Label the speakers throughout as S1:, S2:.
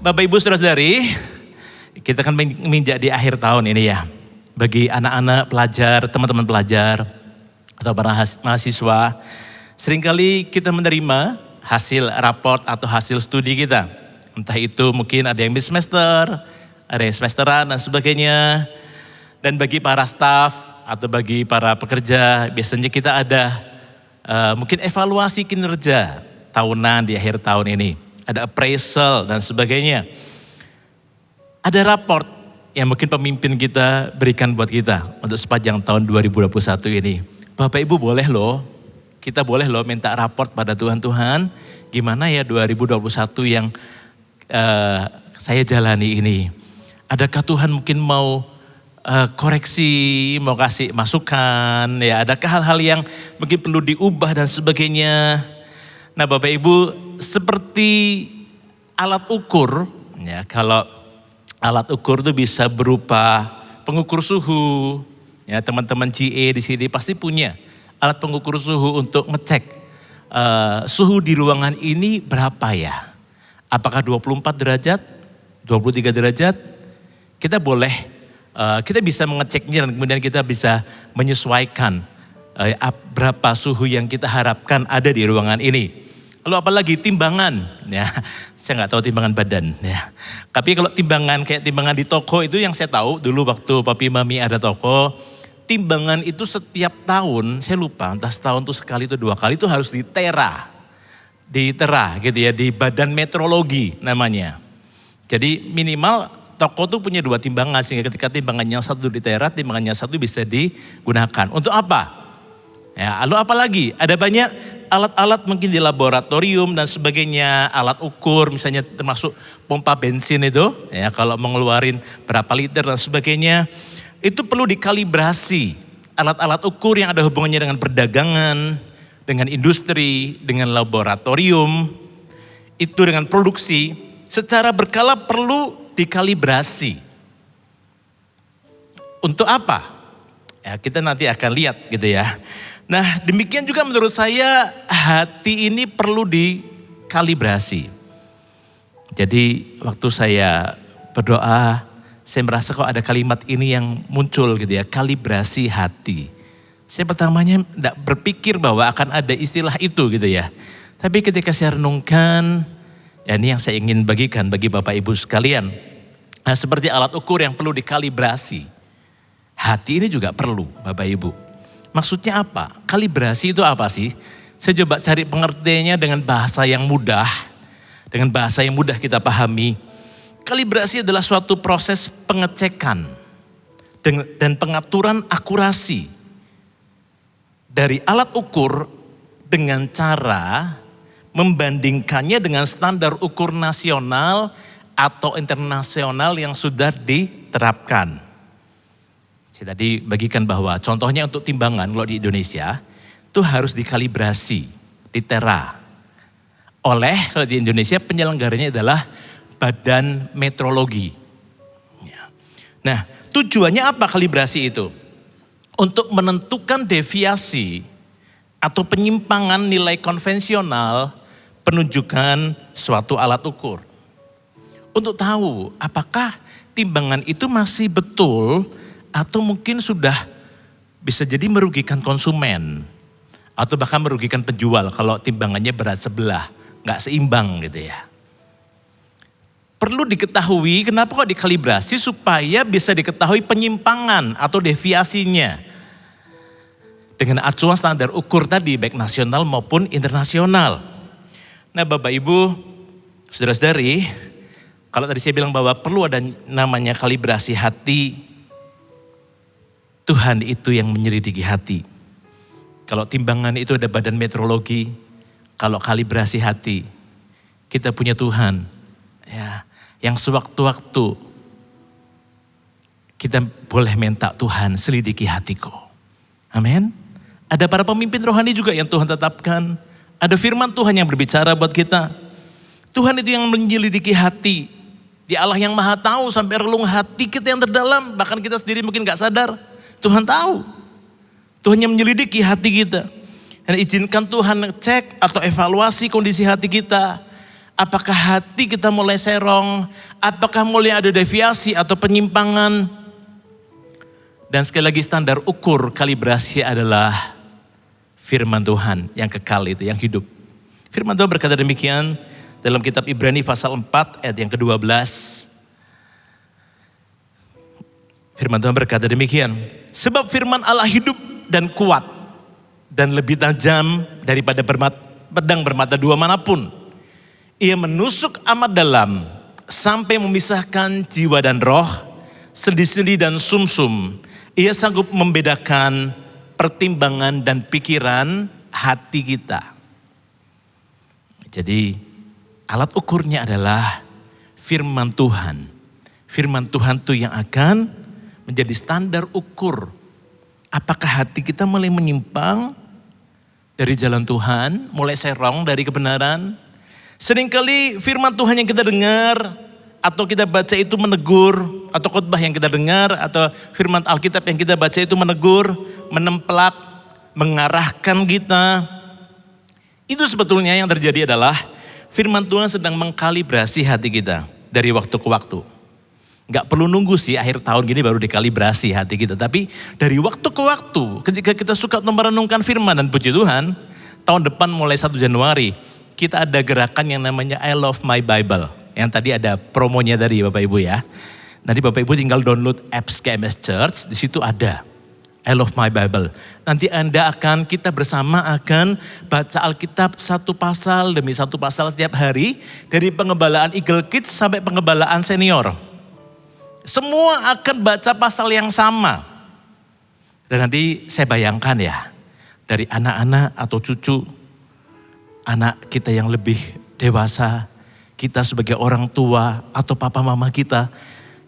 S1: Bapak Ibu Saudara-saudari, kita akan menginjak di akhir tahun ini ya. Bagi anak-anak pelajar, teman-teman pelajar, atau para mahasiswa, seringkali kita menerima hasil raport atau hasil studi kita. Entah itu mungkin ada yang mid semester, ada yang semesteran dan sebagainya. Dan bagi para staf atau bagi para pekerja, biasanya kita ada mungkin evaluasi kinerja tahunan di akhir tahun ini. Ada appraisal dan sebagainya. Ada raport yang mungkin pemimpin kita berikan buat kita untuk sepanjang tahun 2021 ini. Bapak Ibu boleh loh, kita boleh loh minta raport pada Tuhan, gimana ya 2021 yang saya jalani ini. Adakah Tuhan mungkin mau koreksi, mau kasih masukan, ya adakah hal-hal yang mungkin perlu diubah dan sebagainya. Nah Bapak Ibu, seperti alat ukur, ya kalau alat ukur itu bisa berupa pengukur suhu, ya teman-teman GA di sini pasti punya alat pengukur suhu untuk ngecek suhu di ruangan ini berapa ya. Apakah 24 derajat, 23 derajat, kita boleh, kita bisa mengeceknya dan kemudian kita bisa menyesuaikan berapa suhu yang kita harapkan ada di ruangan ini. Lalu apalagi timbangan, ya saya nggak tahu timbangan badan, ya. Tapi kalau timbangan kayak timbangan di toko itu yang saya tahu dulu waktu papi mami ada toko, timbangan itu setiap tahun, saya lupa entah setahun tuh sekali atau 2 kali itu harus ditera gitu ya, di badan metrologi namanya. Jadi minimal toko tuh punya 2 timbangan sehingga ketika timbangannya satu ditera, timbangannya satu bisa digunakan. Untuk apa? Ya, lalu apalagi? Ada banyak alat-alat mungkin di laboratorium dan sebagainya, alat ukur misalnya termasuk pompa bensin itu, ya kalau mengeluarin berapa liter dan sebagainya, itu perlu dikalibrasi. Alat-alat ukur yang ada hubungannya dengan perdagangan, dengan industri, dengan laboratorium, itu dengan produksi, secara berkala perlu dikalibrasi. Untuk apa? Ya kita nanti akan lihat gitu ya. Nah demikian juga menurut saya hati ini perlu dikalibrasi. Jadi waktu saya berdoa, saya merasa kok ada kalimat ini yang muncul gitu ya, kalibrasi hati. Saya pertamanya tidak berpikir bahwa akan ada istilah itu gitu ya. Tapi ketika saya renungkan, ya ini yang saya ingin bagikan bagi Bapak Ibu sekalian. Nah seperti alat ukur yang perlu dikalibrasi. Hati ini juga perlu Bapak Ibu. Maksudnya apa? Kalibrasi itu apa sih? Saya coba cari pengertiannya dengan bahasa yang mudah. Dengan bahasa yang mudah kita pahami. Kalibrasi adalah suatu proses pengecekan dan pengaturan akurasi dari alat ukur dengan cara membandingkannya dengan standar ukur nasional atau internasional yang sudah diterapkan. Saya tadi bagikan bahwa contohnya untuk timbangan kalau di Indonesia itu harus dikalibrasi, ditera. Oleh kalau di Indonesia penyelenggaranya adalah Badan Metrologi. Nah tujuannya apa kalibrasi itu? Untuk menentukan deviasi atau penyimpangan nilai konvensional penunjukan suatu alat ukur. Untuk tahu apakah timbangan itu masih betul atau mungkin sudah bisa jadi merugikan konsumen. Atau bahkan merugikan penjual kalau timbangannya berat sebelah, gak seimbang gitu ya. Perlu diketahui kenapa kok dikalibrasi supaya bisa diketahui penyimpangan atau deviasinya. Dengan acuan standar ukur tadi baik nasional maupun internasional. Nah Bapak Ibu, saudara-saudari, kalau tadi saya bilang bahwa perlu ada namanya kalibrasi hati, Tuhan itu yang menyelidiki hati. Kalau timbangan itu ada badan metrologi, kalau kalibrasi hati, kita punya Tuhan ya, yang sewaktu-waktu kita boleh minta Tuhan selidiki hatiku. Amin. Ada para pemimpin rohani juga yang Tuhan tetapkan. Ada firman Tuhan yang berbicara buat kita. Tuhan itu yang menyelidiki hati. Dia Allah yang maha tahu sampai relung hati kita yang terdalam. Bahkan kita sendiri mungkin gak sadar. Tuhan tahu. Tuhan yang menyelidiki hati kita. Dan izinkan Tuhan cek atau evaluasi kondisi hati kita. Apakah hati kita mulai serong? Apakah mulai ada deviasi atau penyimpangan? Dan sekali lagi standar ukur kalibrasi adalah firman Tuhan yang kekal itu, yang hidup. Firman Tuhan berkata demikian dalam kitab Ibrani pasal 4 ayat yang ke-12. Firman Tuhan berkata demikian. Sebab firman Allah hidup dan kuat dan lebih tajam daripada pedang bermata dua manapun. Ia menusuk amat dalam sampai memisahkan jiwa dan roh, sendi-sendi dan sumsum. Ia sanggup membedakan pertimbangan dan pikiran hati kita. Jadi alat ukurnya adalah firman Tuhan. Firman Tuhan itu yang akan menjadi standar ukur. Apakah hati kita mulai menyimpang dari jalan Tuhan, mulai serong dari kebenaran? Seringkali firman Tuhan yang kita dengar atau kita baca itu menegur, atau khotbah yang kita dengar atau firman Alkitab yang kita baca itu menegur, menemplak, mengarahkan kita. Itu sebetulnya yang terjadi adalah firman Tuhan sedang mengkalibrasi hati kita dari waktu ke waktu. Gak perlu nunggu sih akhir tahun gini baru dikalibrasi hati kita. Tapi dari waktu ke waktu ketika kita suka merenungkan firman, dan puji Tuhan tahun depan mulai 1 Januari kita ada gerakan yang namanya I Love My Bible. Yang tadi ada promonya dari Bapak Ibu ya. Nanti Bapak Ibu tinggal download apps KMS Church, di situ ada I Love My Bible. Nanti kita bersama akan baca Alkitab satu pasal demi satu pasal setiap hari. Dari pengembalaan Eagle Kids sampai pengembalaan senior. Semua akan baca pasal yang sama. Dan nanti saya bayangkan ya, dari anak-anak atau cucu, anak kita yang lebih dewasa, kita sebagai orang tua atau papa mama kita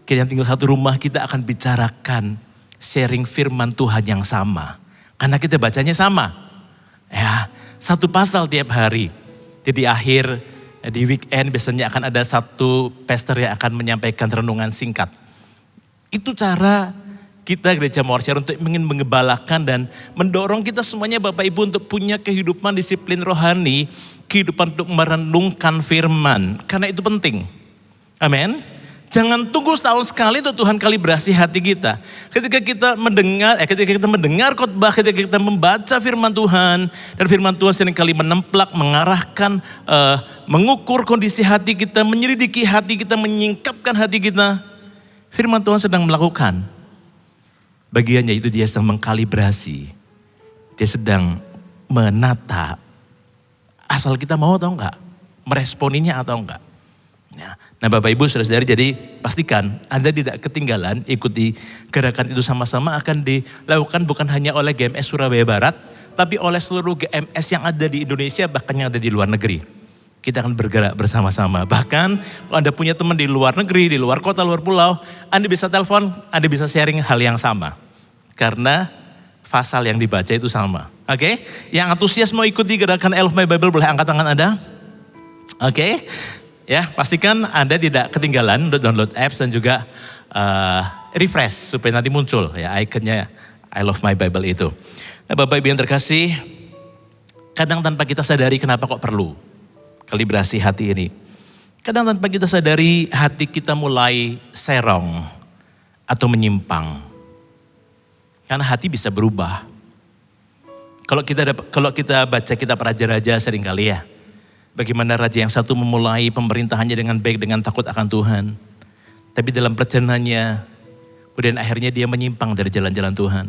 S1: yang tinggal satu rumah, kita akan bicarakan sharing firman Tuhan yang sama. Karena kita bacanya sama. Ya, satu pasal tiap hari. Jadi di weekend biasanya akan ada satu pastor yang akan menyampaikan renungan singkat. Itu cara kita Gereja Mawar Syar untuk ingin mengembalakan dan mendorong kita semuanya Bapak Ibu untuk punya kehidupan disiplin rohani, kehidupan untuk merenungkan firman. Karena itu penting. Amin. Jangan tunggu setahun sekali untuk Tuhan kalibrasi hati kita. Ketika kita mendengar khotbah, ketika kita membaca firman Tuhan, dan firman Tuhan seringkali menemplak, mengarahkan, mengukur kondisi hati kita, menyelidiki hati kita, menyingkapkan hati kita. Firman Tuhan sedang melakukan bagiannya, itu dia sedang mengkalibrasi. Dia sedang menata. Asal kita mau atau enggak, meresponinya atau enggak. Nah Bapak Ibu Saudara-saudari, jadi pastikan Anda tidak ketinggalan, ikuti gerakan itu sama-sama akan dilakukan bukan hanya oleh GMS Surabaya Barat, tapi oleh seluruh GMS yang ada di Indonesia, bahkan yang ada di luar negeri. Kita akan bergerak bersama-sama. Bahkan kalau Anda punya teman di luar negeri, di luar kota, luar pulau, Anda bisa telepon, Anda bisa sharing hal yang sama. Karena pasal yang dibaca itu sama. Oke? Yang antusias mau ikuti gerakan I Love My Bible, boleh angkat tangan Anda? Oke? Ya, pastikan Anda tidak ketinggalan untuk download apps dan juga refresh supaya nanti muncul ya ikonnya I Love My Bible itu. Nah Bapak Ibu yang terkasih, kadang tanpa kita sadari kenapa kok perlu kalibrasi hati ini. Kadang tanpa kita sadari hati kita mulai serong atau menyimpang. Karena hati bisa berubah. Kalau kita baca kitab raja-raja seringkali ya. Bagaimana raja yang satu memulai pemerintahannya dengan baik, dengan takut akan Tuhan. Tapi dalam perjalanannya, kemudian akhirnya dia menyimpang dari jalan-jalan Tuhan.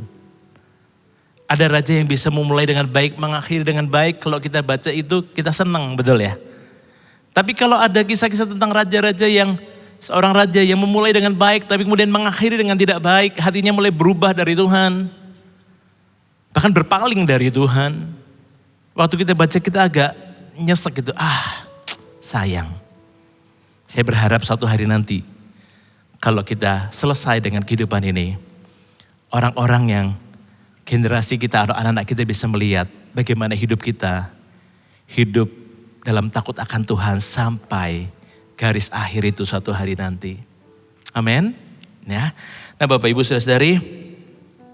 S1: Ada raja yang bisa memulai dengan baik, mengakhiri dengan baik. Kalau kita baca itu kita senang, betul ya. Tapi kalau ada kisah-kisah tentang raja-raja seorang raja yang memulai dengan baik, tapi kemudian mengakhiri dengan tidak baik, hatinya mulai berubah dari Tuhan. Bahkan berpaling dari Tuhan. Waktu kita baca kita agak nyesek gitu, sayang. Saya berharap suatu hari nanti kalau kita selesai dengan kehidupan ini, orang-orang yang generasi kita atau anak-anak kita bisa melihat bagaimana hidup kita, hidup dalam takut akan Tuhan sampai garis akhir itu suatu hari nanti. Amin. Ya. Nah Bapak Ibu Saudara-saudari,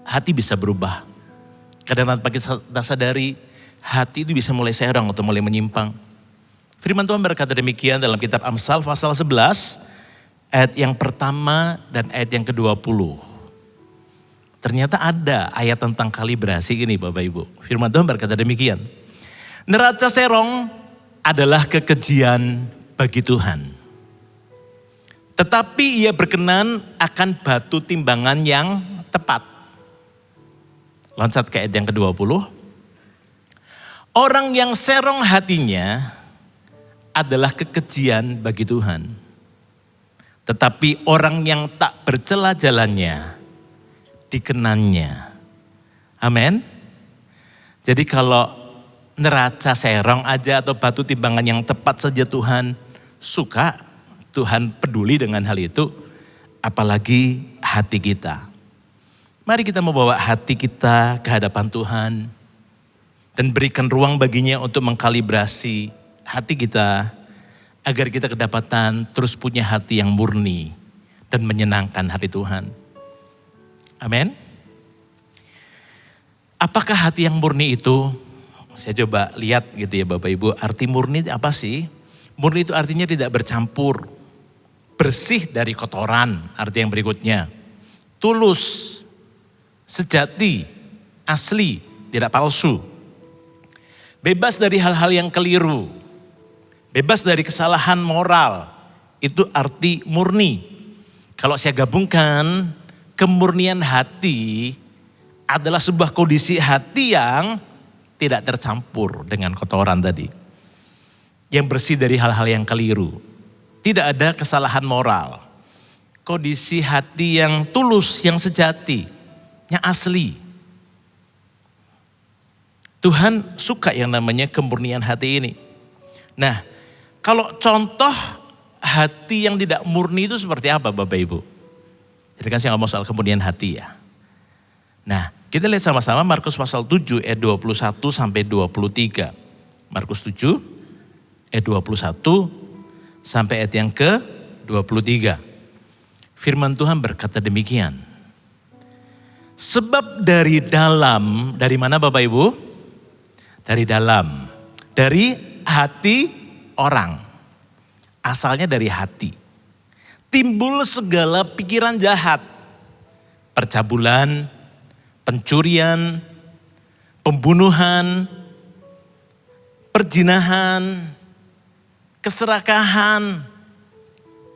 S1: hati bisa berubah. Kadang tanpa kita sadari, hati itu bisa mulai serong atau mulai menyimpang. Firman Tuhan berkata demikian dalam kitab Amsal pasal 11 ayat yang pertama dan ayat yang ke-20. Ternyata ada ayat tentang kalibrasi gini Bapak Ibu. Firman Tuhan berkata demikian. Neraca serong adalah kekejian bagi Tuhan. Tetapi ia berkenan akan batu timbangan yang tepat. Loncat ke ayat yang ke-20. Orang yang serong hatinya adalah kekejian bagi Tuhan. Tetapi orang yang tak bercela jalannya, dikenannya. Amin. Jadi kalau neraca serong aja atau batu timbangan yang tepat saja Tuhan suka, Tuhan peduli dengan hal itu, apalagi hati kita. Mari kita membawa hati kita ke hadapan Tuhan dan berikan ruang baginya untuk mengkalibrasi hati kita agar kita kedapatan terus punya hati yang murni dan menyenangkan hati Tuhan. Amin. Apakah hati yang murni itu? Saya coba lihat gitu ya Bapak Ibu, arti murni apa sih? Murni itu artinya tidak bercampur, bersih dari kotoran, arti yang berikutnya. Tulus, sejati, asli, tidak palsu. Bebas dari hal-hal yang keliru, bebas dari kesalahan moral, itu arti murni. Kalau saya gabungkan, kemurnian hati adalah sebuah kondisi hati yang tidak tercampur dengan kotoran tadi. Yang bersih dari hal-hal yang keliru. Tidak ada kesalahan moral. Kondisi hati yang tulus, yang sejati, yang asli. Tuhan suka yang namanya kemurnian hati ini. Nah, kalau contoh hati yang tidak murni itu seperti apa Bapak Ibu? Jadi kan saya ngomong soal kemurnian hati ya. Nah, kita lihat sama-sama Markus pasal 7 ayat 21 sampai 23. Markus 7 ayat 21 sampai ayat yang ke-23. Firman Tuhan berkata demikian. Sebab dari dalam, dari mana Bapak Ibu? Dari dalam, dari hati orang. Asalnya dari hati. Timbul segala pikiran jahat, percabulan, pencurian, pembunuhan, perzinahan, keserakahan,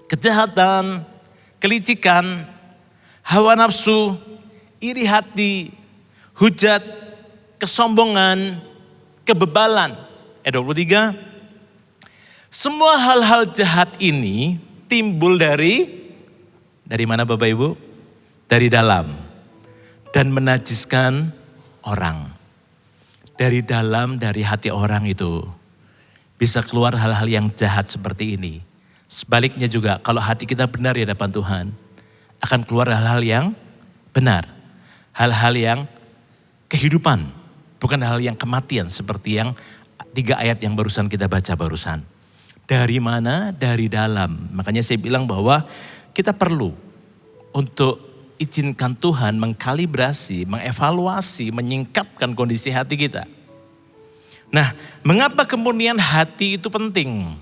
S1: kejahatan, kelicikan, hawa nafsu, iri hati, hujat, kesombongan, kebebalan. Ayat 23, semua hal-hal jahat ini timbul dari mana Bapak Ibu? Dari dalam. Dan menajiskan orang. Dari dalam, dari hati orang itu bisa keluar hal-hal yang jahat seperti ini. Sebaliknya juga kalau hati kita benar di hadapan Tuhan, akan keluar hal-hal yang benar. Hal-hal yang kehidupan, bukan hal yang kematian seperti yang 3 ayat yang barusan kita baca barusan. Dari mana? Dari dalam. Makanya saya bilang bahwa kita perlu untuk izinkan Tuhan mengkalibrasi, mengevaluasi, menyingkapkan kondisi hati kita. Nah, mengapa kemurnian hati itu penting?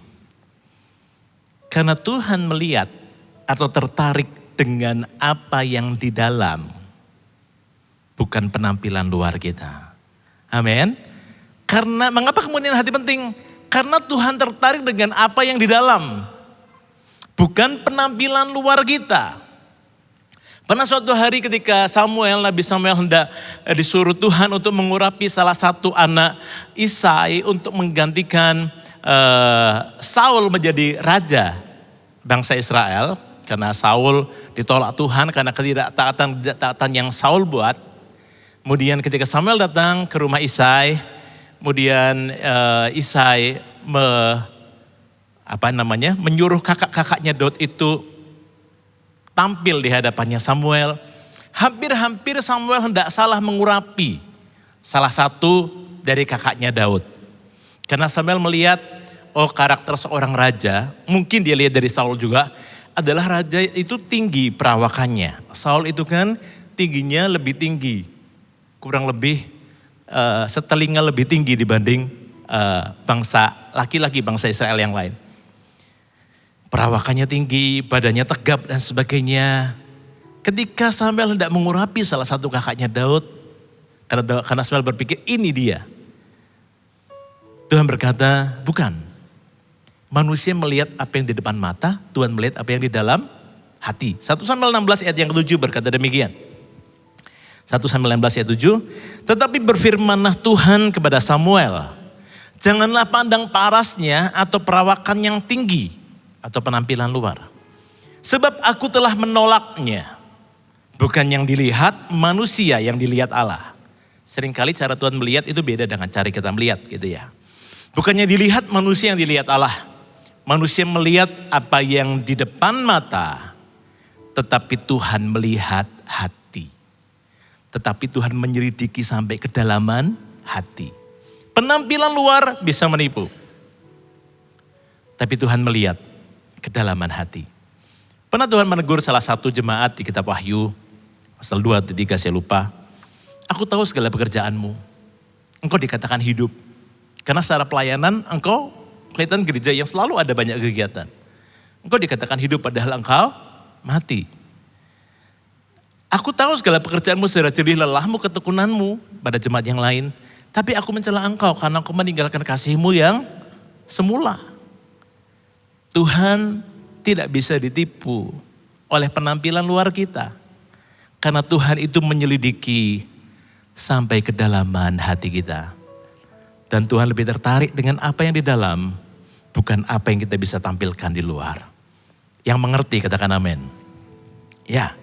S1: Karena Tuhan melihat atau tertarik dengan apa yang di dalam, bukan penampilan luar kita. Amin. Karena mengapa kemurnian hati penting? Karena Tuhan tertarik dengan apa yang di dalam, bukan penampilan luar kita. Pernah suatu hari ketika Nabi Samuel hendak disuruh Tuhan untuk mengurapi salah satu anak Isai untuk menggantikan Saul menjadi raja bangsa Israel. Karena Saul ditolak Tuhan karena ketidaktaatan yang Saul buat. Kemudian ketika Samuel datang ke rumah Isai, kemudian Isai menyuruh kakak-kakaknya Daud itu tampil di hadapannya Samuel. Hampir-hampir Samuel hendak salah mengurapi salah satu dari kakaknya Daud. Karena Samuel melihat, karakter seorang raja, mungkin dia lihat dari Saul juga, adalah raja itu tinggi perawakannya. Saul itu kan tingginya lebih tinggi, kurang lebih setelinga lebih tinggi dibanding bangsa laki-laki bangsa Israel yang lain. Perawakannya tinggi, badannya tegap dan sebagainya. Ketika Samuel hendak mengurapi salah satu kakaknya Daud, karena Samuel berpikir ini dia. Tuhan berkata, bukan. Manusia melihat apa yang di depan mata, Tuhan melihat apa yang di dalam hati. 1 Samuel 16 ayat yang ke-7 berkata demikian. 1 Samuel 16 ayat 7. Tetapi berfirmanlah Tuhan kepada Samuel, janganlah pandang parasnya atau perawakan yang tinggi atau penampilan luar. Sebab aku telah menolaknya. Bukan yang dilihat manusia, yang dilihat Allah. Seringkali cara Tuhan melihat itu beda dengan cara kita melihat gitu ya. Bukannya dilihat manusia, yang dilihat Allah. Manusia melihat apa yang di depan mata, tetapi Tuhan melihat hati. Tetapi Tuhan menyelidiki sampai kedalaman hati. Penampilan luar bisa menipu. Tapi Tuhan melihat kedalaman hati. Pernah Tuhan menegur salah satu jemaat di kitab Wahyu, pasal 2 atau 3 saya lupa. Aku tahu segala pekerjaanmu. Engkau dikatakan hidup. Karena secara pelayanan engkau kelihatan gereja yang selalu ada banyak kegiatan. Engkau dikatakan hidup padahal engkau mati. Aku tahu segala pekerjaanmu, secara jerih lelahmu, ketekunanmu pada jemaat yang lain. Tapi aku mencela engkau karena engkau meninggalkan kasihmu yang semula. Tuhan tidak bisa ditipu oleh penampilan luar kita. Karena Tuhan itu menyelidiki sampai kedalaman hati kita. Dan Tuhan lebih tertarik dengan apa yang di dalam, bukan apa yang kita bisa tampilkan di luar. Yang mengerti katakan amin. Ya,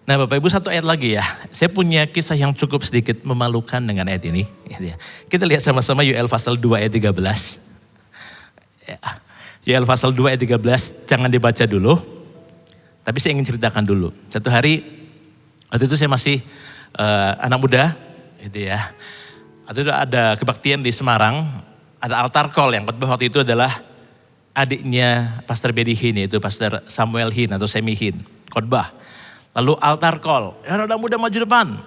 S1: nah Bapak Ibu satu ayat lagi ya. Saya punya kisah yang cukup sedikit memalukan dengan ayat ini. Kita lihat sama-sama Yoel pasal 2 ayat 13. Ya, Yoel pasal 2 ayat 13, jangan dibaca dulu. Tapi saya ingin ceritakan dulu. Satu hari, waktu itu saya masih anak muda gitu ya. Waktu itu ada kebaktian di Semarang, ada altar call yang khotbah waktu itu adalah adiknya Pastor Bedi Hin, yaitu Pastor Samuel Hin atau Semi Hin, khotbah. Lalu altar call, ya anak muda maju depan,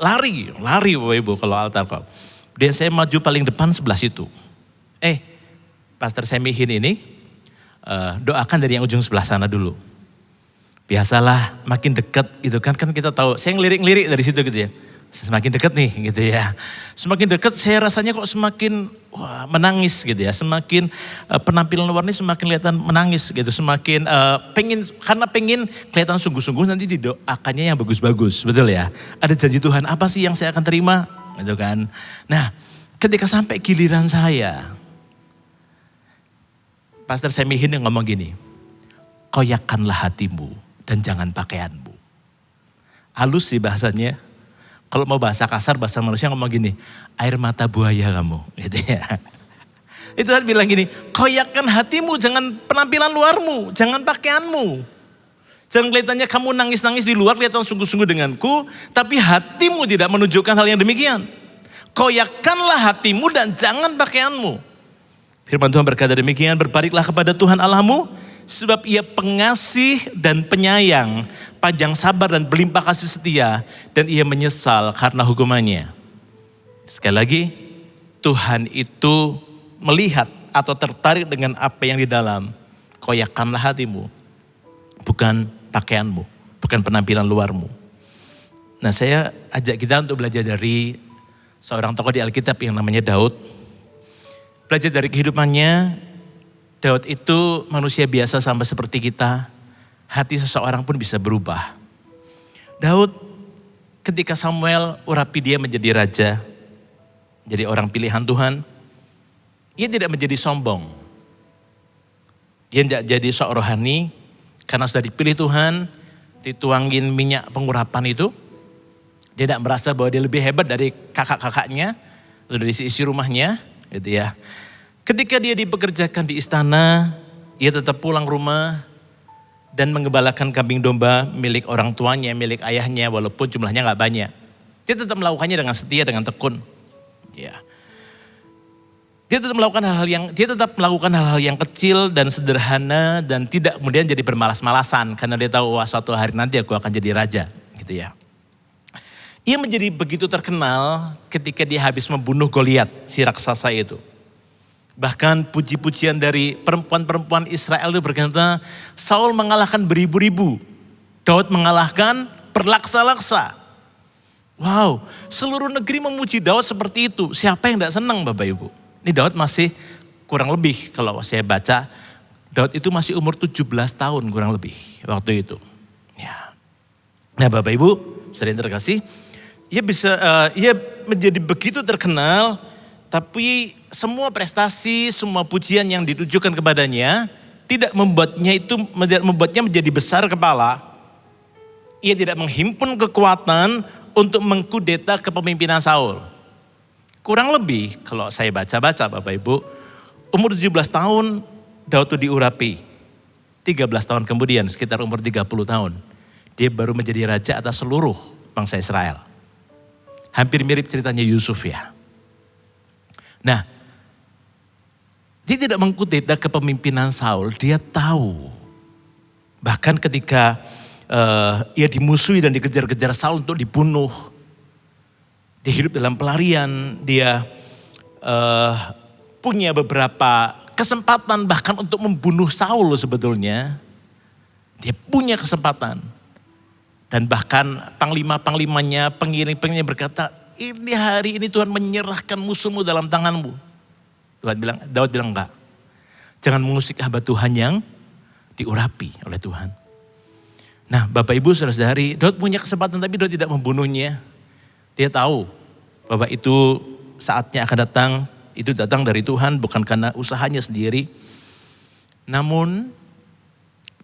S1: lari Bapak Ibu kalau altar call. Dan saya maju paling depan sebelah situ. Pastor Semi Hin ini doakan dari yang ujung sebelah sana dulu. Biasalah makin dekat gitu kan kita tahu, saya ngelirik-ngelirik dari situ gitu ya. Semakin dekat nih gitu ya. Semakin dekat saya rasanya kok semakin menangis gitu ya. Semakin penampilan luar ini semakin kelihatan menangis gitu. Semakin pengen kelihatan sungguh-sungguh nanti didoakannya yang bagus-bagus. Betul ya. Ada janji Tuhan apa sih yang saya akan terima gitu kan. Nah ketika sampai giliran saya. Pastor Semi Hin yang ngomong gini. Koyakkanlah hatimu dan jangan pakaianmu. Halus sih bahasanya. Kalau mau bahasa kasar, bahasa manusia ngomong gini, air mata buaya kamu. Gitu ya. Itu Tuhan bilang gini, koyakkan hatimu, jangan penampilan luarmu, jangan pakaianmu. Jangan kelihatannya kamu nangis-nangis di luar, kelihatan sungguh-sungguh denganku, tapi hatimu tidak menunjukkan hal yang demikian. Koyakkanlah hatimu dan jangan pakaianmu. Firman Tuhan berkata demikian, berbaliklah kepada Tuhan Allahmu, sebab ia pengasih dan penyayang, panjang sabar dan berlimpah kasih setia, dan ia menyesal karena hukumannya. Sekali lagi, Tuhan itu melihat atau tertarik dengan apa yang di dalam. Koyakkanlah hatimu, bukan pakaianmu, bukan penampilan luarmu. Nah saya ajak kita untuk belajar dari seorang tokoh di Alkitab yang namanya Daud. Belajar dari kehidupannya. Daud itu manusia biasa sama seperti kita. Hati seseorang pun bisa berubah. Daud ketika Samuel urapi dia menjadi raja. Jadi orang pilihan Tuhan. Ia tidak menjadi sombong. Ia tidak jadi sok rohani. Karena sudah dipilih Tuhan. Dituangin minyak pengurapan itu. Dia tidak merasa bahwa dia lebih hebat dari kakak-kakaknya. Atau dari isi rumahnya. Gitu ya. Ketika dia dipekerjakan di istana, ia tetap pulang rumah dan mengembalakan kambing domba milik orang tuanya, milik ayahnya, walaupun jumlahnya gak banyak. Dia tetap melakukannya dengan setia, dengan tekun. Ya. Dia tetap melakukan hal-hal yang kecil dan sederhana dan tidak kemudian jadi bermalas-malasan karena dia tahu suatu hari nanti aku akan jadi raja, gitu ya. Ia menjadi begitu terkenal ketika dia habis membunuh Goliat, si raksasa itu. Bahkan puji-pujian dari perempuan-perempuan Israel itu berkata, Saul mengalahkan beribu-ribu, Daud mengalahkan berlaksa-laksa. Wow, seluruh negeri memuji Daud seperti itu. Siapa yang tidak senang Bapak Ibu? Ini Daud masih kurang lebih, kalau saya baca, Daud itu masih umur 17 tahun kurang lebih waktu itu. Ya. Nah Bapak Ibu, sering terkasih, ia menjadi begitu terkenal, tapi semua prestasi, semua pujian yang ditujukan kepadanya tidak membuatnya menjadi besar kepala. Ia tidak menghimpun kekuatan untuk mengkudeta kepemimpinan Saul. Kurang lebih kalau saya baca-baca Bapak Ibu, umur 17 tahun Daud itu diurapi. 13 tahun kemudian sekitar umur 30 tahun. Dia baru menjadi raja atas seluruh bangsa Israel. Hampir mirip ceritanya Yusuf ya. Nah, dia tidak mengkudeta kepemimpinan Saul, dia tahu. Bahkan ketika ia dimusuhi dan dikejar-kejar Saul untuk dibunuh. Dia hidup dalam pelarian, dia punya beberapa kesempatan bahkan untuk membunuh Saul sebetulnya. Dia punya kesempatan. Dan bahkan panglima-panglimanya, pengiring-pengiringnya berkata, ini hari ini Tuhan menyerahkan musuhmu dalam tanganmu. Daud bilang enggak. Jangan mengusik hamba Tuhan yang diurapi oleh Tuhan. Nah Bapak Ibu saudara-saudari, Daud punya kesempatan tapi Daud tidak membunuhnya. Dia tahu bahwa itu saatnya akan datang, itu datang dari Tuhan bukan karena usahanya sendiri. Namun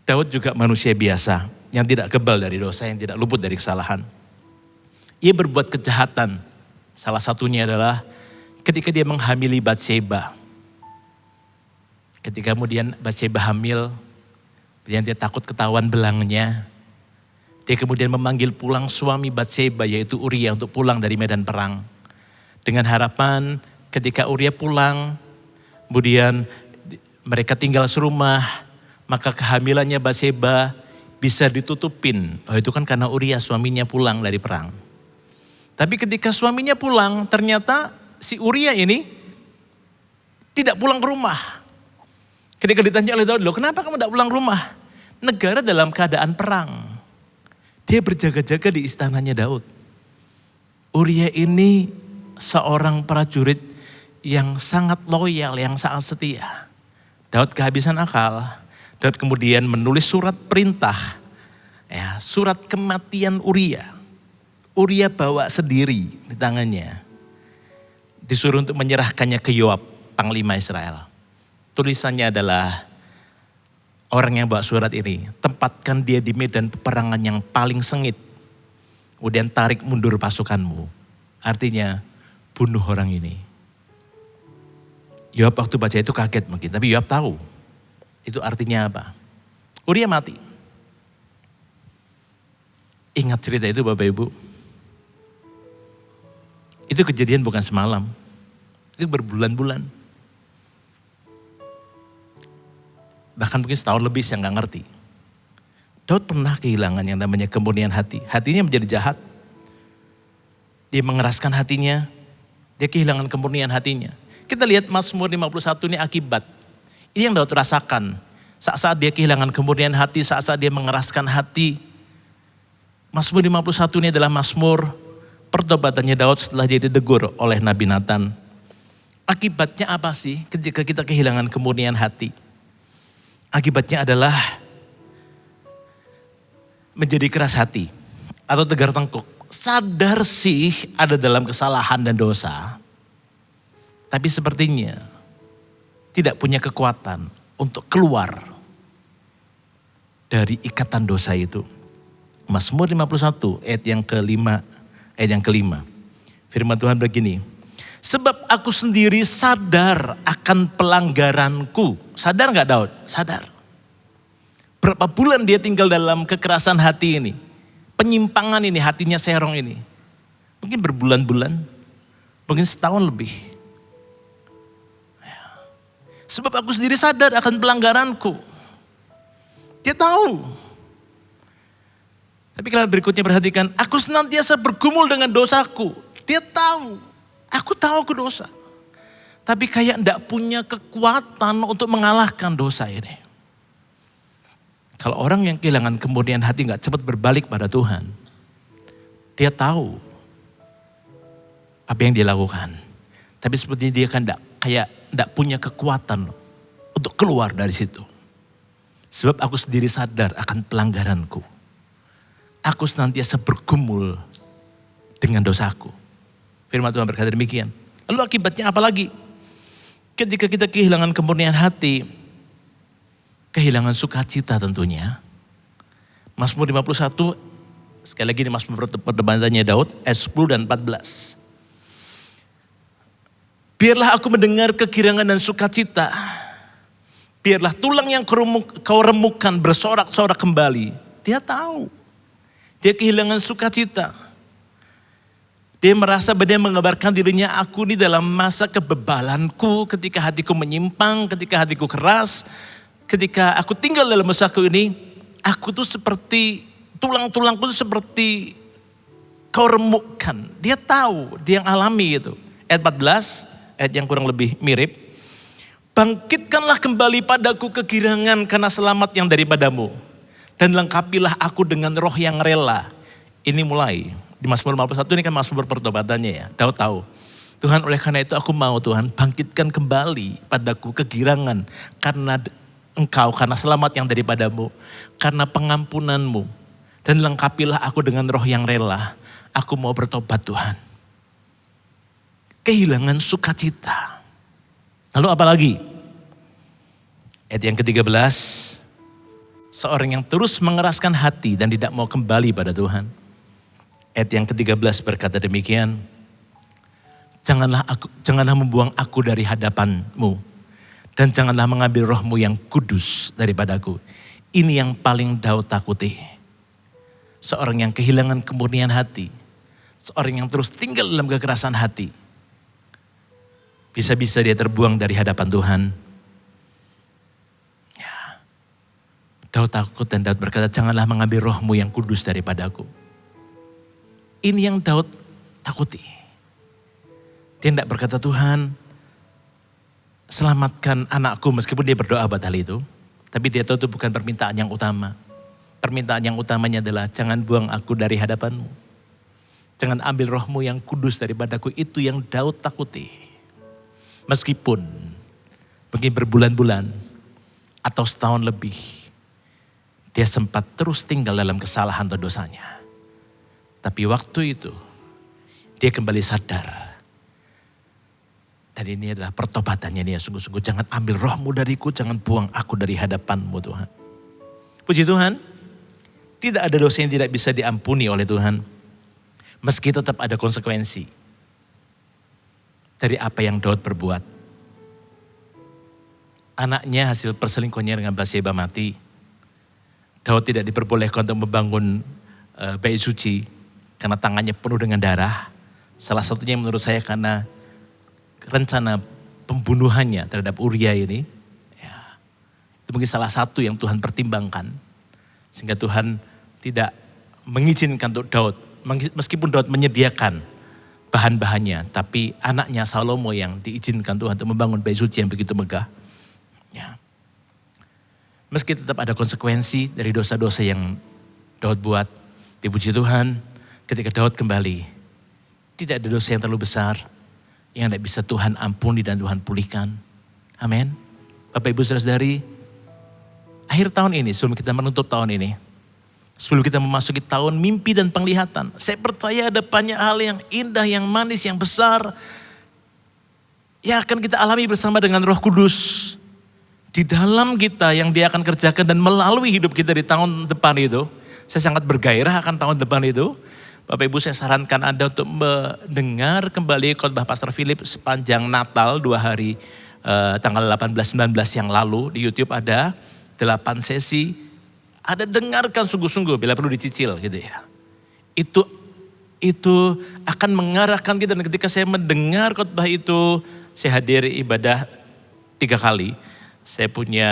S1: Daud juga manusia biasa yang tidak kebal dari dosa, yang tidak luput dari kesalahan. Ia berbuat kejahatan, salah satunya adalah ketika dia menghamili Batseba. Ketika kemudian Batseba hamil, kemudian dia takut ketahuan belangnya. Dia kemudian memanggil pulang suami Batseba yaitu Uria untuk pulang dari medan perang. Dengan harapan ketika Uria pulang, kemudian mereka tinggal serumah, maka kehamilannya Batseba bisa ditutupin. Oh itu kan karena Uria suaminya pulang dari perang. Tapi ketika suaminya pulang, ternyata si Uria ini tidak pulang ke rumah. Ketika ditanya oleh Daud, loh kenapa kamu tidak pulang ke rumah? Negara dalam keadaan perang. Dia berjaga-jaga di istananya Daud. Uria ini seorang prajurit yang sangat loyal, yang sangat setia. Daud kehabisan akal. Daud kemudian menulis surat perintah, ya, surat kematian Uria. Uria bawa sendiri di tangannya. Disuruh untuk menyerahkannya ke Yoab, panglima Israel. Tulisannya adalah, orang yang bawa surat ini, tempatkan dia di medan peperangan yang paling sengit. Kemudian tarik mundur pasukanmu. Artinya, bunuh orang ini. Yoab waktu baca itu kaget mungkin, tapi Yoab tahu. Itu artinya apa? Uria mati. Ingat cerita itu Bapak Ibu. Itu kejadian bukan semalam. Itu berbulan-bulan. Bahkan mungkin setahun lebih saya gak ngerti. Daud pernah kehilangan yang namanya kemurnian hati. Hatinya menjadi jahat. Dia mengeraskan hatinya. Dia kehilangan kemurnian hatinya. Kita lihat Mazmur 51 ini akibat. Ini yang Daud rasakan. Saat-saat dia kehilangan kemurnian hati, saat-saat dia mengeraskan hati. Mazmur 51 ini adalah Mazmur pertobatannya Daud setelah dia ditegur oleh Nabi Nathan. Akibatnya apa sih ketika kita kehilangan kemurnian hati? Akibatnya adalah menjadi keras hati atau tegar tengkuk. Sadar sih ada dalam kesalahan dan dosa. Tapi sepertinya tidak punya kekuatan untuk keluar dari ikatan dosa itu. Mazmur 51 ayat yang kelima. Firman Tuhan begini. Sebab aku sendiri sadar akan pelanggaranku. Sadar gak Daud? Sadar. Berapa bulan dia tinggal dalam kekerasan hati ini. Penyimpangan ini, hatinya serong ini. Mungkin berbulan-bulan. Mungkin setahun lebih. Sebab aku sendiri sadar akan pelanggaranku. Dia tahu. Tapi kalau berikutnya perhatikan. Aku senantiasa bergumul dengan dosaku. Dia tahu. Aku tahu aku dosa. Tapi kayak enggak punya kekuatan untuk mengalahkan dosa ini. Kalau orang yang kehilangan kemurnian hati enggak cepat berbalik pada Tuhan. Dia tahu apa yang dia lakukan. Tapi sepertinya dia kan enggak punya kekuatan untuk keluar dari situ. Sebab aku sendiri sadar akan pelanggaranku. Aku senantiasa bergumul dengan dosaku. Firman Tuhan berkata demikian. Lalu akibatnya apa lagi? Ketika kita kehilangan kemurnian hati, kehilangan sukacita tentunya. Mazmur 51, sekali lagi ini Mazmur perdebatannya Daud, ayat 10 dan 14. Biarlah aku mendengar kegirangan dan sukacita. Biarlah tulang yang kau remukkan bersorak-sorak kembali. Dia tahu. Dia kehilangan sukacita. Dia merasa bahwa dia mengabarkan dirinya, aku di dalam masa kebebalanku, ketika hatiku menyimpang, ketika hatiku keras, ketika aku tinggal dalam usahaku ini, aku tuh seperti, tulang-tulangku tuh seperti kau remukkan. Dia tahu, dia yang alami itu. Ayat 14, ayat yang kurang lebih mirip. Bangkitkanlah kembali padaku kegirangan karena selamat yang daripadamu. Dan lengkapilah aku dengan roh yang rela. Ini mulai. Di Mazmur 51 ini kan Mazmur pertobatannya ya. Daud tahu. Tuhan, oleh karena itu aku mau Tuhan bangkitkan kembali padaku kegirangan. Karena Engkau, karena selamat yang daripadamu. Karena pengampunanmu. Dan lengkapilah aku dengan roh yang rela. Aku mau bertobat Tuhan. Kehilangan sukacita. Lalu apa lagi? Ayat yang ke-13. Seorang yang terus mengeraskan hati dan tidak mau kembali pada Tuhan. Ayat yang ke-13 berkata demikian. Janganlah membuang aku dari hadapanmu. Dan janganlah mengambil rohmu yang kudus daripadaku. Ini yang paling Daud takuti. Seorang yang kehilangan kemurnian hati. Seorang yang terus tinggal dalam kekerasan hati. Bisa-bisa dia terbuang dari hadapan Tuhan. Ya. Daud takut dan Daud berkata, janganlah mengambil rohmu yang kudus daripadaku. Ini yang Daud takuti. Dia tidak berkata, Tuhan selamatkan anakku, meskipun dia berdoa buat hal itu. Tapi dia tahu itu bukan permintaan yang utama. Permintaan yang utamanya adalah jangan buang aku dari hadapanmu. Jangan ambil rohmu yang kudus daripadaku. Itu yang Daud takuti. Meskipun mungkin berbulan-bulan atau setahun lebih, dia sempat terus tinggal dalam kesalahan atau dosanya. Tapi waktu itu dia kembali sadar. Dan ini adalah pertobatannya dia sungguh-sungguh. Jangan ambil rohmu dariku, jangan buang aku dari hadapanmu Tuhan. Puji Tuhan, tidak ada dosa yang tidak bisa diampuni oleh Tuhan. Meski tetap ada konsekuensi dari apa yang Daud perbuat. Anaknya hasil perselingkuhannya dengan Bathseba mati. Daud tidak diperbolehkan untuk membangun bait suci karena tangannya penuh dengan darah. Salah satunya menurut saya karena rencana pembunuhannya terhadap Uria ini. Ya, itu mungkin salah satu yang Tuhan pertimbangkan. Sehingga Tuhan tidak mengizinkan untuk Daud. Meskipun Daud menyediakan bahan-bahannya, tapi anaknya Salomo yang diizinkan Tuhan untuk membangun bait suci yang begitu megah. Ya. Meski tetap ada konsekuensi dari dosa-dosa yang Daud buat, dipuji Tuhan, ketika Daud kembali, tidak ada dosa yang terlalu besar yang tidak bisa Tuhan ampuni dan Tuhan pulihkan. Amin. Bapak Ibu Saudara-saudari, akhir tahun ini, sebelum kita menutup tahun ini, sebelum kita memasuki tahun mimpi dan penglihatan, saya percaya ada banyak hal yang indah, yang manis, yang besar, yang akan kita alami bersama dengan Roh Kudus di dalam kita, yang Dia akan kerjakan dan melalui hidup kita di tahun depan itu. Saya sangat bergairah akan tahun depan itu. Bapak Ibu, saya sarankan Anda untuk mendengar kembali khotbah Pastor Philip sepanjang Natal 2 hari, tanggal 18-19 yang lalu. Di YouTube ada 8 sesi. Ada dengarkan sungguh-sungguh bila perlu dicicil gitu ya. Itu akan mengarahkan kita. Dan ketika saya mendengar khotbah itu, saya hadir ibadah 3 kali. Saya punya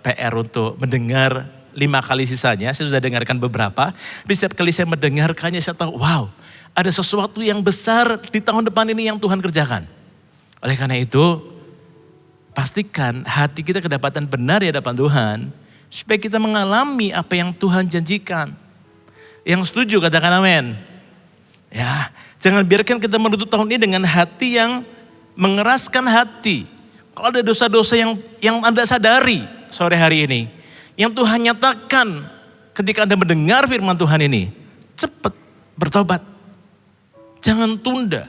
S1: PR untuk mendengar 5 kali sisanya. Saya sudah dengarkan beberapa. Tapi setiap kali saya mendengarkannya saya tahu, wow, ada sesuatu yang besar di tahun depan ini yang Tuhan kerjakan. Oleh karena itu, pastikan hati kita kedapatan benar di hadapan Tuhan, supaya kita mengalami apa yang Tuhan janjikan. Yang setuju katakan amin. Ya, jangan biarkan kita menutup tahun ini dengan hati yang mengeraskan hati. Kalau ada dosa-dosa yang Anda sadari sore hari ini, yang Tuhan nyatakan ketika Anda mendengar firman Tuhan ini, cepat bertobat. Jangan tunda.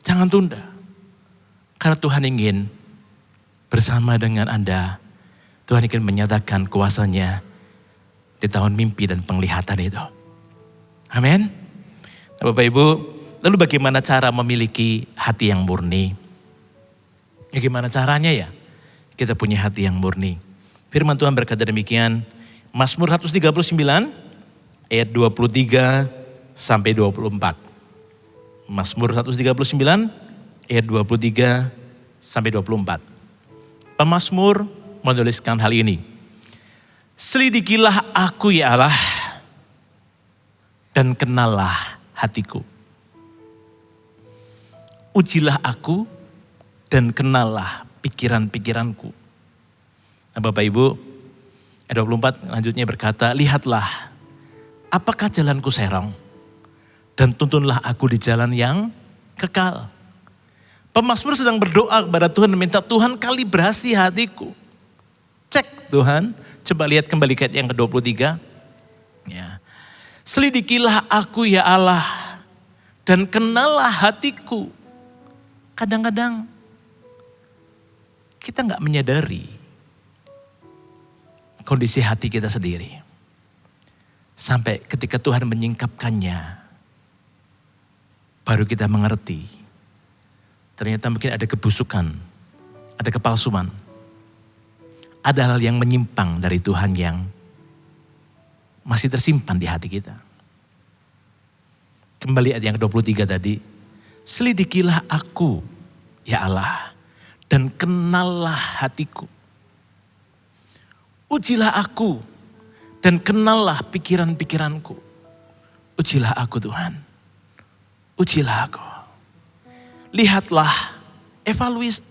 S1: Jangan tunda. Karena Tuhan ingin bersama dengan Anda. Tuhan ingin menyatakan kuasanya di tahun mimpi dan penglihatan itu. Amin. Nah, Bapak Ibu, lalu bagaimana cara memiliki hati yang murni? Ya, gimana caranya ya? Kita punya hati yang murni. Firman Tuhan berkata demikian, Mazmur 139 ayat 23 sampai 24. Mazmur 139 ayat 23 sampai 24. Pemazmur menuliskan hal ini. Selidikilah aku ya Allah, dan kenallah hatiku. Ujilah aku dan kenallah pikiran-pikiranku. Nah, Bapak Ibu, ayat 24 lanjutnya berkata, lihatlah apakah jalanku serong, dan tuntunlah aku di jalan yang kekal. Pemazmur sedang berdoa kepada Tuhan dan minta Tuhan kalibrasi hatiku. Cek Tuhan, coba lihat kembali ayat yang ke-23. Ya. Selidikilah aku ya Allah, dan kenallah hatiku. Kadang-kadang kita gak menyadari kondisi hati kita sendiri. Sampai ketika Tuhan menyingkapkannya, baru kita mengerti. Ternyata mungkin ada kebusukan, ada kepalsuan. Ada hal yang menyimpang dari Tuhan yang masih tersimpan di hati kita. Kembali ayat yang ke-23 tadi. Selidikilah aku, ya Allah, dan kenallah hatiku. Ujilah aku, dan kenallah pikiran-pikiranku. Ujilah aku Tuhan, ujilah aku. Lihatlah,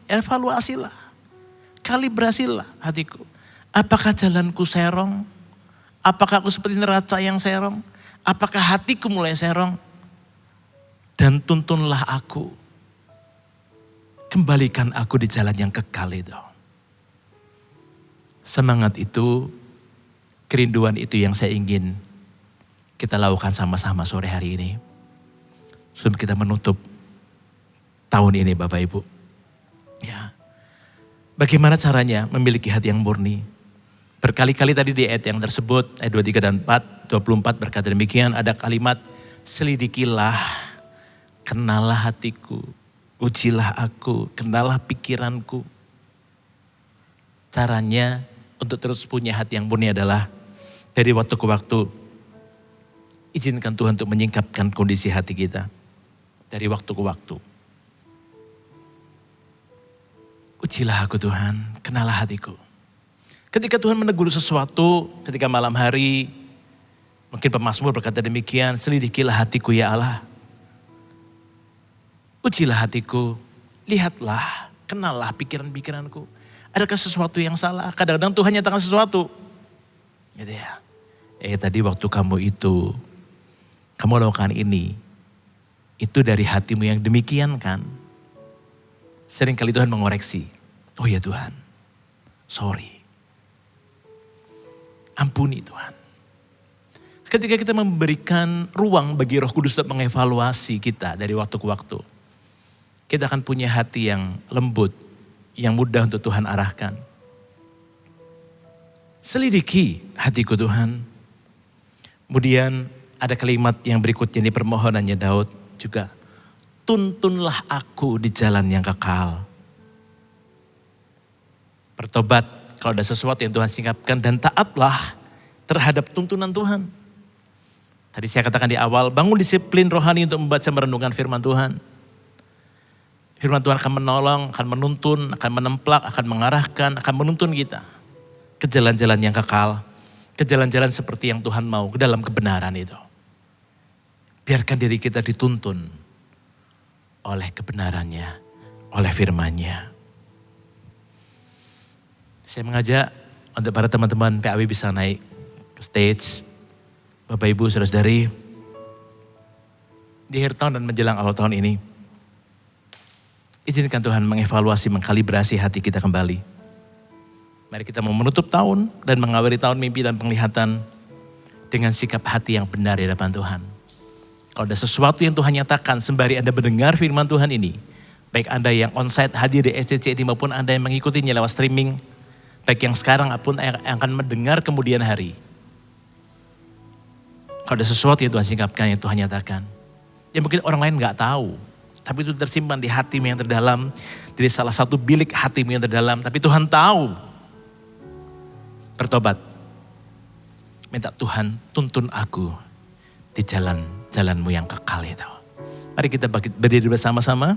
S1: evaluasilah, kalibrasilah hatiku. Apakah jalanku serong? Apakah aku seperti neraca yang serong? Apakah hatiku mulai serong? Dan tuntunlah aku. Kembalikan aku di jalan yang kekal itu. Semangat itu, kerinduan itu yang saya ingin kita lakukan sama-sama sore hari ini. Sebelum kita menutup tahun ini Bapak Ibu. Ya. Bagaimana caranya memiliki hati yang murni? Berkali-kali tadi di ayat yang tersebut, ayat 23 dan 24 berkata demikian, ada kalimat, selidikilah, kenallah hatiku, ujilah aku, kenallah pikiranku. Caranya untuk terus punya hati yang murni adalah dari waktu ke waktu, izinkan Tuhan untuk menyingkapkan kondisi hati kita. Dari waktu ke waktu. Ujilah aku Tuhan, kenallah hatiku. Ketika Tuhan menegur sesuatu, ketika malam hari, mungkin pemazmur berkata demikian, selidikilah hatiku ya Allah. Ujilah hatiku, lihatlah, kenallah pikiran-pikiranku. Adakah sesuatu yang salah? Kadang-kadang Tuhan nyatakan sesuatu. Gitu ya. Tadi waktu kamu lakukan ini, itu dari hatimu yang demikian kan? Seringkali Tuhan mengoreksi. Oh ya Tuhan, sorry. Ampuni Tuhan. Ketika kita memberikan ruang bagi Roh Kudus untuk mengevaluasi kita dari waktu ke waktu. Kita akan punya hati yang lembut, yang mudah untuk Tuhan arahkan. Selidiki hatiku Tuhan. Kemudian ada kalimat yang berikutnya di permohonannya Daud juga. Tuntunlah aku di jalan yang kekal. Bertobat kalau ada sesuatu yang Tuhan singkapkan dan taatlah terhadap tuntunan Tuhan. Tadi saya katakan di awal, bangun disiplin rohani untuk membaca merenungkan firman Tuhan. Firman Tuhan akan menolong, akan menuntun, akan menemplak, akan mengarahkan, akan menuntun kita ke jalan-jalan yang kekal. Ke jalan-jalan seperti yang Tuhan mau, ke dalam kebenaran itu. Biarkan diri kita dituntun oleh kebenarannya, oleh firman-Nya. Saya mengajak untuk para teman-teman PAW bisa naik ke stage. Bapak Ibu saudara-saudari, di akhir tahun dan menjelang awal tahun ini, izinkan Tuhan mengevaluasi, mengkalibrasi hati kita kembali. Mari kita mau menutup tahun dan mengawali tahun mimpi dan penglihatan dengan sikap hati yang benar di hadapan Tuhan. Kalau ada sesuatu yang Tuhan nyatakan sembari Anda mendengar firman Tuhan ini, baik Anda yang onsite hadir di SCC ini maupun Anda yang mengikutinya lewat streaming, baik yang sekarang pun yang akan mendengar kemudian hari. Kalau ada sesuatu yang Tuhan singkapkan, yang Tuhan nyatakan, ya mungkin orang lain gak tahu, tapi itu tersimpan di hatimu yang terdalam, di salah satu bilik hatimu yang terdalam, tapi Tuhan tahu. Bertobat, minta Tuhan tuntun aku di jalan-jalanmu yang kekal itu. Mari kita berdiri bersama-sama.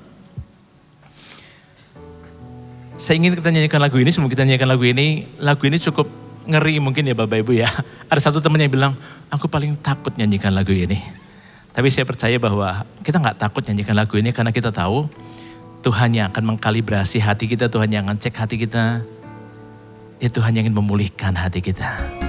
S1: Saya ingin kita nyanyikan lagu ini, sebelum kita nyanyikan lagu ini cukup ngeri mungkin ya Bapak Ibu ya. Ada satu teman yang bilang, aku paling takut nyanyikan lagu ini. Tapi saya percaya bahwa kita gak takut nyanyikan lagu ini karena kita tahu Tuhan yang akan mengkalibrasi hati kita, Tuhan yang akan cek hati kita. Ya Tuhan yang ingin memulihkan hati kita.